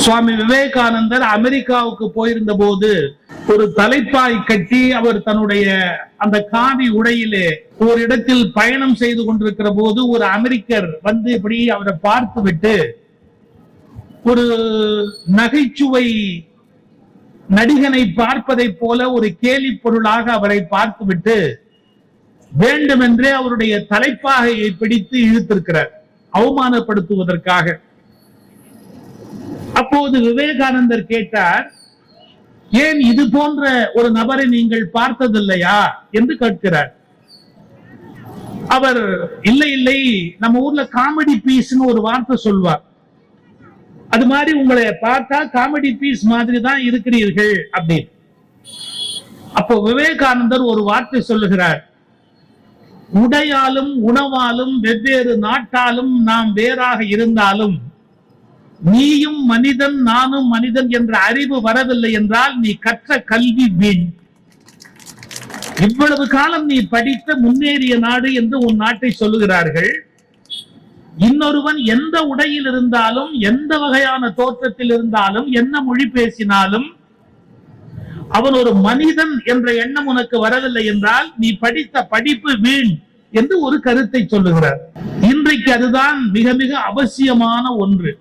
சுவாமி விவேகானந்தர் அமெரிக்காவுக்கு போயிருந்த போது ஒரு தலைப்பாய் கட்டி அவர் தன்னுடைய அந்த காவி உடையிலே ஒரு இடத்தில் பயணம் செய்து கொண்டிருக்கிற போது ஒரு அமெரிக்கர் வந்து இப்படி அவரை பார்த்து விட்டு ஒரு நகைச்சுவை நடிகனை பார்ப்பதை போல ஒரு கேலி பொருளாக அவரை பார்த்துவிட்டு வேண்டுமென்றே அவருடைய தலைப்பாகையை பிடித்து இழுத்திருக்கிறார், அவமானப்படுத்துவதற்காக. அப்போது விவேகானந்தர் கேட்டார், ஏன் இது போன்ற ஒரு நபரை நீங்கள் பார்த்ததில்லையா என்று கேட்கிறார். அவர் இல்லை இல்லை, நம்ம ஊர்ல காமெடி பீஸ்னு ஒரு வார்த்தை சொல்வார், அது மாதிரி உங்களை பார்த்தா காமெடி பீஸ் மாதிரி தான் இருக்கிறீர்கள் அப்படின்னு. அப்போ விவேகானந்தர் ஒரு வார்த்தை சொல்லுகிறார், உடையாலும் உணவாலும் வெவ்வேறு நாட்டாலும் நாம் வேறாக இருந்தாலும் நீயும் மனிதன் நானும் மனிதன் என்ற அறிவு வரவில்லை என்றால் நீ கற்ற கல்வி வீண். இவ்வளவு காலம் நீ படித்த முன்னேறிய நாடு என்று உன் நாட்டை சொல்லுகிறார்கள். இன்னொருவன் எந்த உடையில் இருந்தாலும் எந்த வகையான தோற்றத்தில் இருந்தாலும் என்ன மொழி பேசினாலும் அவன் ஒரு மனிதன் என்ற எண்ணம் உனக்கு வரவில்லை என்றால் நீ படித்த படிப்பு வீண் என்று ஒரு கருத்தை சொல்லுகிறார். இன்றைக்கு அதுதான் மிக மிக அவசியமான ஒன்று.